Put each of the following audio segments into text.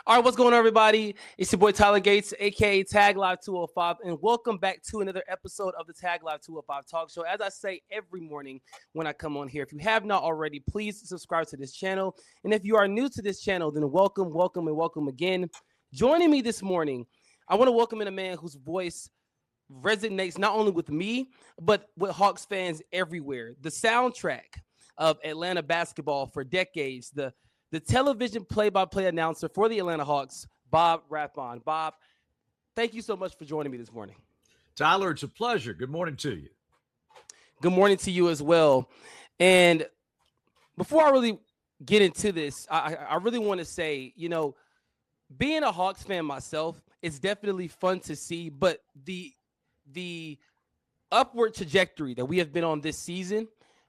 All right, what's going on, everybody? It's your boy Tyler Gates, aka Tag Live 205, and welcome back to another episode of the Tag Live 205 Talk Show. As I say every morning when I come on here, if you have not already, please subscribe to this channel. And if you are new to this channel, then welcome, welcome, and welcome again. Joining me this morning, I want to welcome in a man whose voice resonates not only with me, but with Hawks fans everywhere. The soundtrack of Atlanta basketball for decades, the television play-by-play announcer for the Atlanta Hawks, Bob Rathbun. Bob, thank you so much for joining me this morning. Tyler, it's a pleasure. Good morning to you. Good morning to you as well. And before I really get into this, I really want to say, being a Hawks fan myself, it's definitely fun to see, but the upward trajectory that we have been on this season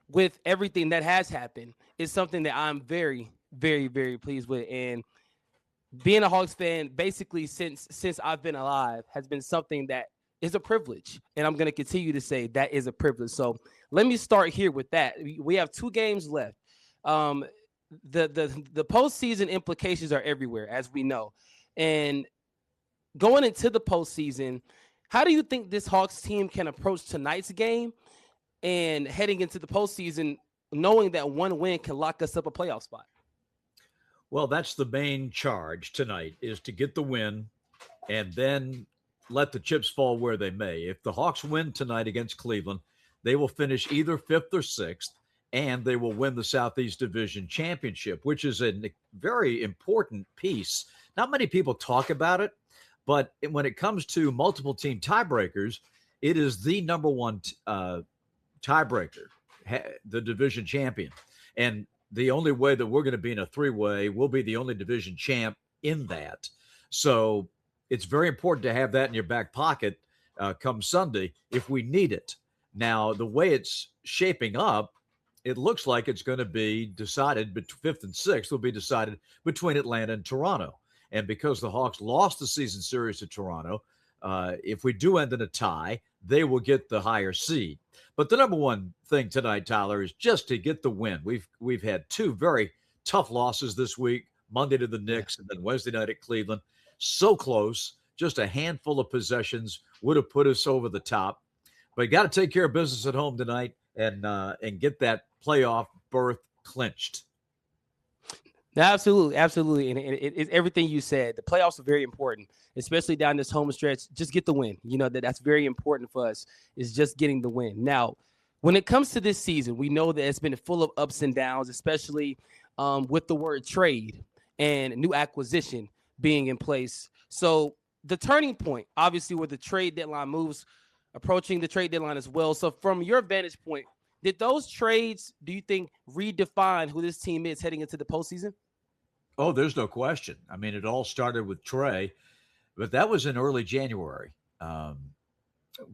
with everything that has happened is something that I'm very, very, very pleased with. And being a Hawks fan basically since I've been alive has been something that is a privilege. And I'm going to continue to say that is a privilege. So let me start here with that. We have 2 games left. The postseason implications are everywhere, as we know. And going into the postseason, how do you think this Hawks team can approach tonight's game and heading into the postseason, knowing that one win can lock us up a playoff spot? Well, that's the main charge tonight, is to get the win and then let the chips fall where they may. If the Hawks win tonight against Cleveland, they will finish either 5th or 6th, and they will win the Southeast Division Championship, which is a very important piece. Not many people talk about it, but when it comes to multiple team tiebreakers, it is the number one tiebreaker, the division champion. And the only way that we're going to be in a 3-way, we'll be the only division champ in that. So it's very important to have that in your back pocket come Sunday if we need it. Now, the way it's shaping up, it looks like it's going to be decided, 5th and 6th will be decided between Atlanta and Toronto. And because the Hawks lost the season series to Toronto, if we do end in a tie, they will get the higher seed. But the number one thing tonight, Tyler, is just to get the win. We've had 2 very tough losses this week, Monday to the Knicks and then Wednesday night at Cleveland. So close, just a handful of possessions would have put us over the top. But you got to take care of business at home tonight and get that playoff berth clinched. Absolutely, absolutely. And it's everything you said. The playoffs are very important, especially down this home stretch. Just get the win. That's very important for us, is just getting the win. Now, when it comes to this season, we know that it's been full of ups and downs, especially with the word trade and new acquisition being in place. So the turning point, obviously, where the trade deadline moves, approaching the trade deadline as well. So from your vantage point, did those trades, do you think, redefine who this team is heading into the postseason? Oh, there's no question. I mean, it all started with Trae, but that was in early January.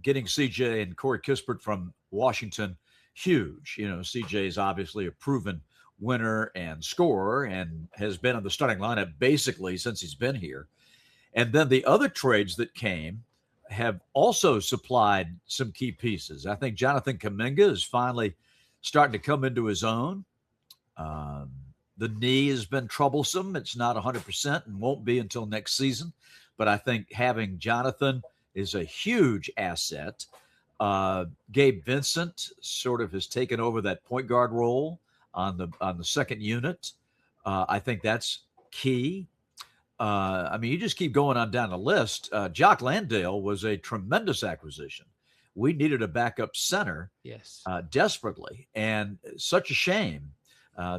Getting CJ and Corey Kispert from Washington, huge. CJ is obviously a proven winner and scorer and has been on the starting lineup basically since he's been here. And then the other trades that came have also supplied some key pieces. I think Jonathan Kuminga is finally starting to come into his own. The knee has been troublesome. It's not 100% and won't be until next season. But I think having Jonathan is a huge asset. Gabe Vincent sort of has taken over that point guard role on the second unit. I think that's key. You just keep going on down the list. Jock Landale was a tremendous acquisition. We needed a backup center desperately, and such a shame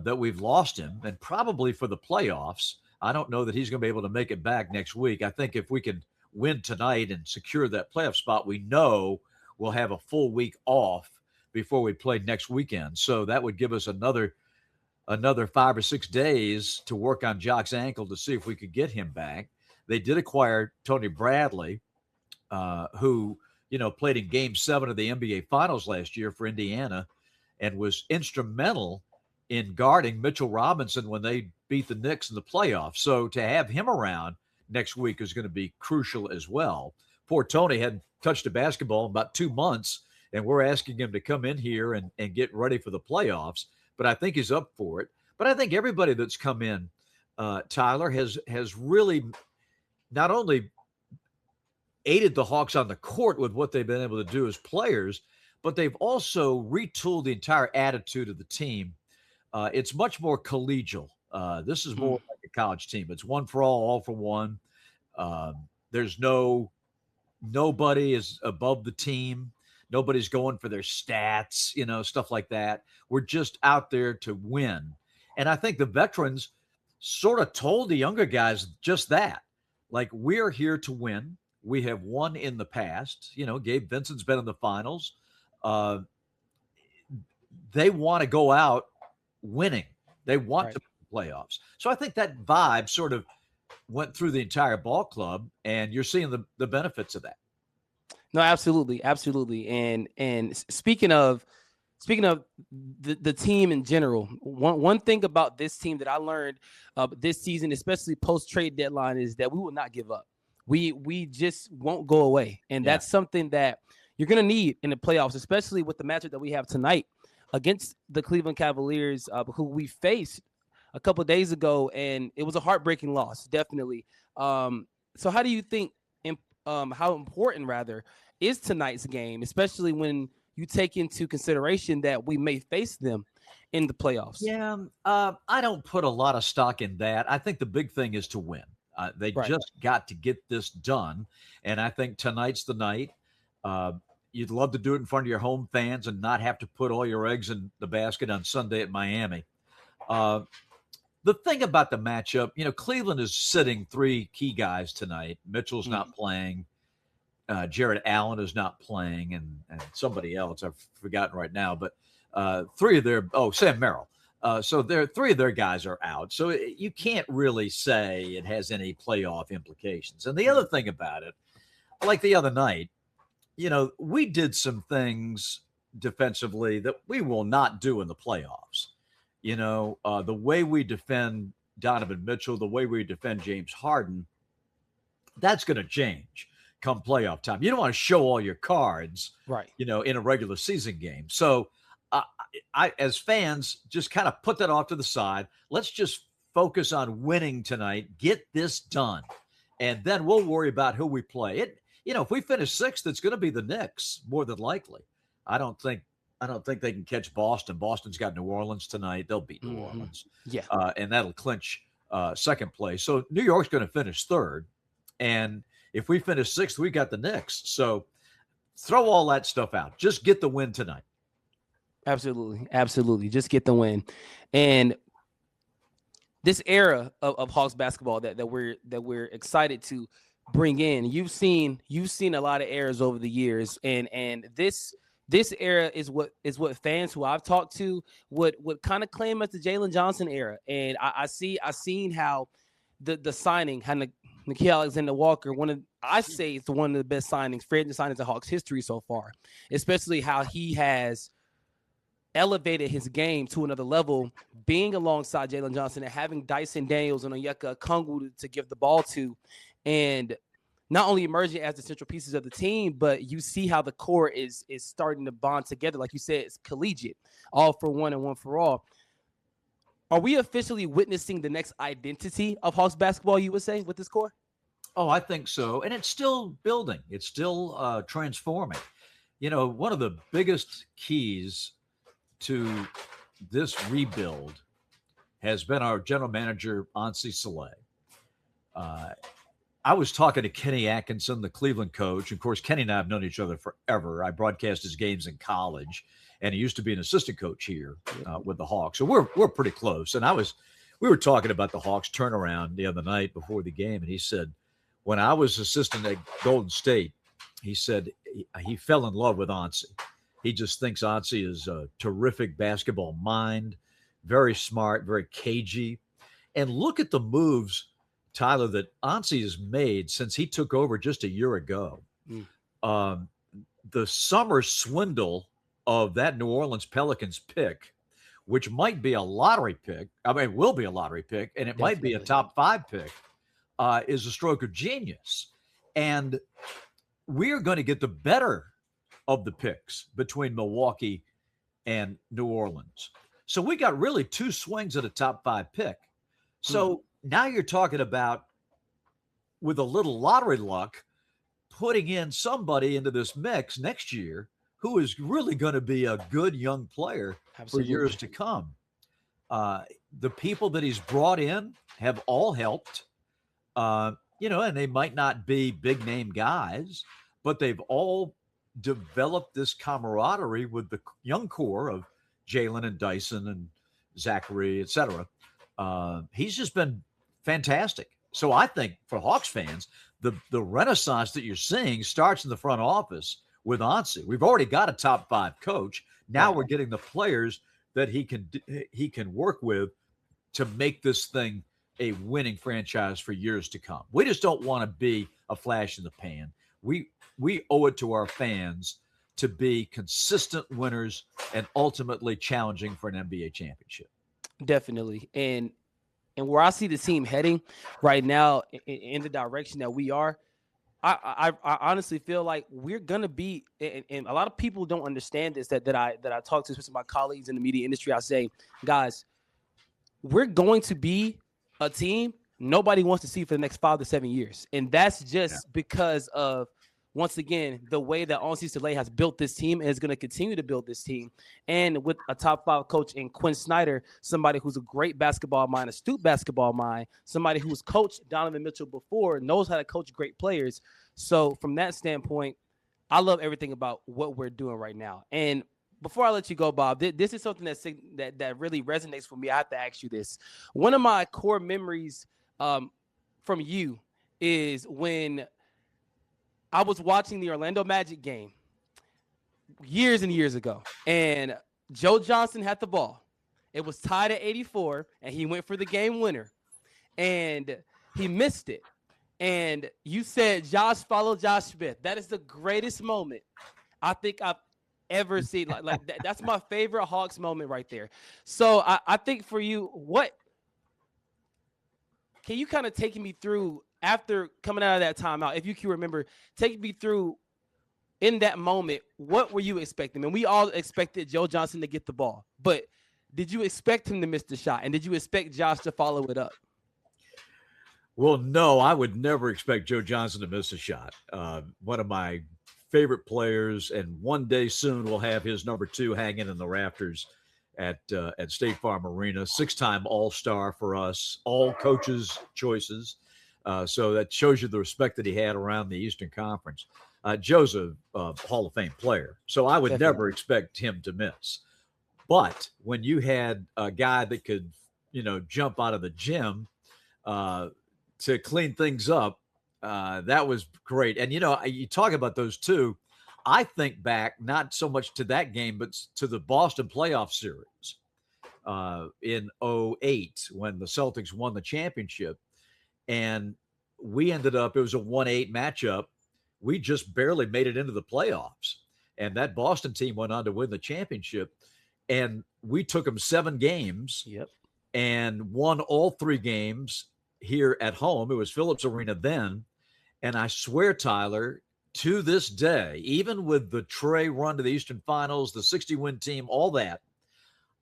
that we've lost him, and probably for the playoffs. I don't know that he's going to be able to make it back next week. I think if we can win tonight and secure that playoff spot, we know we'll have a full week off before we play next weekend. So that would give us another 5 or 6 days to work on Jock's ankle to see if we could get him back. They did acquire Tony Bradley, who played in Game 7 of the NBA Finals last year for Indiana and was instrumental in guarding Mitchell Robinson when they beat the Knicks in the playoffs. So to have him around next week is going to be crucial as well. Poor Tony hadn't touched a basketball in about 2 months, and we're asking him to come in here and get ready for the playoffs. But I think he's up for it. But I think everybody that's come in Tyler, has really not only aided the Hawks on the court with what they've been able to do as players, but they've also retooled the entire attitude of the team. It's much more collegial. This is more like a college team. It's one for all for one. There's nobody is above the team. Nobody's going for their stats, stuff like that. We're just out there to win. And I think the veterans sort of told the younger guys just that. Like, we're here to win. We have won in the past. Gabe Vincent's been in the finals. They want to go out winning. They want to make the playoffs. So I think that vibe sort of went through the entire ball club, and you're seeing the benefits of that. No, absolutely, absolutely. And speaking of the team in general, one thing about this team that I learned this season, especially post trade deadline, is that we will not give up. We just won't go away, and that's something that you're going to need in the playoffs, especially with the matchup that we have tonight against the Cleveland Cavaliers, who we faced a couple of days ago, and it was a heartbreaking loss, definitely. So how do you think, how important, rather, is tonight's game, especially when you take into consideration that we may face them in the playoffs? Yeah, I don't put a lot of stock in that. I think the big thing is to win. They just got to get this done, and I think tonight's the night. You'd love to do it in front of your home fans and not have to put all your eggs in the basket on Sunday at Miami. The thing about the matchup, Cleveland is sitting three key guys tonight. Mitchell's not playing. Jared Allen is not playing, and somebody else I've forgotten right now. But Sam Merrill. So three of their guys are out. So you can't really say it has any playoff implications. And the other thing about it, like the other night, we did some things defensively that we will not do in the playoffs. The way we defend Donovan Mitchell, the way we defend James Harden, that's going to change come playoff time. You don't want to show all your cards, right? In a regular season game. So I, as fans, just kind of put that off to the side. Let's just focus on winning tonight, get this done, and then we'll worry about who we play. If we finish sixth, it's going to be the Knicks more than likely. I don't think they can catch Boston. Boston's got New Orleans tonight. They'll beat New Orleans. Yeah. And that'll clinch second place. So New York's going to finish third. And if we finish sixth, we got the Knicks. So throw all that stuff out. Just get the win tonight. Absolutely. Absolutely. Just get the win. And this era of Hawks basketball that we're excited to bring in, you've seen a lot of eras over the years. And this era is what fans who I've talked to would kind of claim as the Jalen Johnson era. And I've seen how the signing, how Nickeil Alexander-Walker, it's one of the best signings, free agent signings in Hawks history so far, especially how he has elevated his game to another level, being alongside Jalen Johnson and having Dyson Daniels and Onyeka Okongwu to give the ball to, and not only emerging as the central pieces of the team, but you see how the core is starting to bond together. Like you said, it's collegiate, all for one and one for all. Are we officially witnessing the next identity of Hawks basketball, you would say, with this core? Oh, I think so. And it's still building. It's still transforming. One of the biggest keys to this rebuild has been our general manager, Ansi Saleh. I was talking to Kenny Atkinson, the Cleveland coach. Of course, Kenny and I have known each other forever. I broadcast his games in college, and he used to be an assistant coach here with the Hawks. So we're pretty close. And we were talking about the Hawks turnaround the other night before the game, and he said, when I was assistant at Golden State, he said he fell in love with Ansi. He just thinks Ansi is a terrific basketball mind, very smart, very cagey. And look at the moves, Tyler, that Ansi has made since he took over just a year ago. The summer swindle of that New Orleans Pelicans pick, which might be a lottery pick, will be a lottery pick, and it might be a top 5 pick, is a stroke of genius. And we're going to get the better of the picks between Milwaukee and New Orleans. So we got really 2 swings at a top 5 pick. So now you're talking about, with a little lottery luck, putting in somebody into this mix next year who is really going to be a good young player for years Absolutely. to come. Uh, the people that he's brought in have all helped, and they might not be big name guys, but they've all developed this camaraderie with the young core of Jalen and Dyson and Zachary, etc. He's just been fantastic. So I think for Hawks fans, the renaissance that you're seeing starts in the front office with Ansi. We've already got a top 5 coach. Now Right. we're getting the players that he can work with to make this thing a winning franchise for years to come. We just don't want to be a flash in the pan. We owe it to our fans to be consistent winners and ultimately challenging for an NBA championship. Definitely. And where I see the team heading right now in the direction that we are, I honestly feel like we're gonna be, and a lot of people don't understand this that I talk to, especially my colleagues in the media industry. I say, guys, we're going to be a team nobody wants to see for the next 5 to 7 years, and that's just because of, once again, the way that Onsi Soleil has built this team and is going to continue to build this team. And with a top 5 coach in Quinn Snyder, somebody who's a great basketball mind, astute basketball mind, somebody who's coached Donovan Mitchell before, knows how to coach great players. So from that standpoint, I love everything about what we're doing right now. And before I let you go, Bob, this is something that really resonates with me. I have to ask you this. One of my core memories from you is when I was watching the Orlando Magic game years and years ago, and Joe Johnson had the ball. It was tied at 84, and he went for the game winner, and he missed it. And you said, Josh, follow Josh Smith. That is the greatest moment I think I've ever seen. Like that's my favorite Hawks moment right there. So I think for you, what can you kind of take me through after coming out of that timeout, if you can remember, take me through in that moment, what were you expecting? And we all expected Joe Johnson to get the ball, but did you expect him to miss the shot? And did you expect Josh to follow it up? Well, no, I would never expect Joe Johnson to miss a shot. One of my favorite players, and one day soon we'll have his number 2 hanging in the rafters at State Farm Arena. 6-time All-Star for us, all coaches' choices. So that shows you the respect that he had around the Eastern Conference. Joe's a Hall of Fame player, so I would never expect him to miss. But when you had a guy that could, jump out of the gym to clean things up, that was great. And, you talk about those two. I think back not so much to that game, but to the Boston playoff series in 2008 when the Celtics won the championship. And we ended up, it was a 1-8 matchup. We just barely made it into the playoffs. And that Boston team went on to win the championship. And we took them 7 games and won all 3 games here at home. It was Phillips Arena then. And I swear, Tyler, to this day, even with the Trae run to the Eastern Finals, the 60-win team, all that,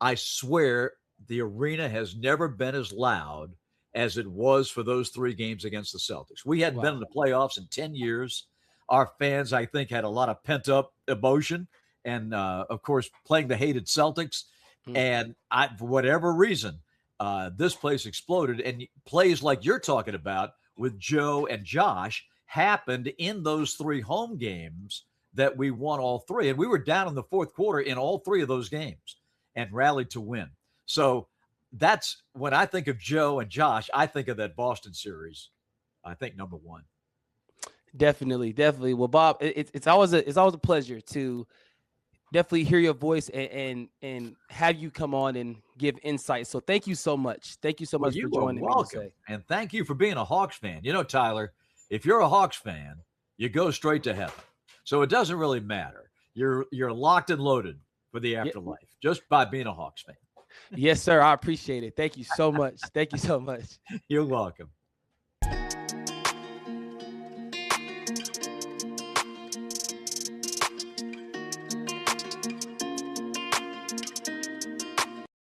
I swear the arena has never been as loud as it was for those 3 games against the Celtics. We hadn't been in the playoffs in 10 years. Our fans, I think, had a lot of pent-up emotion and, of course, playing the hated Celtics. And for whatever reason, this place exploded. And plays like you're talking about with Joe and Josh happened in those 3 home games that we won all 3. And we were down in the fourth quarter in all 3 of those games and rallied to win. So that's when I think of Joe and Josh, I think of that Boston series. I think number 1. Definitely. Well, Bob, it's always a pleasure to definitely hear your voice and have you come on and give insight. So thank you so much. Thank you so much for joining me today. And thank you for being a Hawks fan. Tyler, if you're a Hawks fan, you go straight to heaven. So it doesn't really matter. You're locked and loaded for the afterlife just by being a Hawks fan. Yes, sir. I appreciate it. Thank you so much. Thank you so much. You're welcome.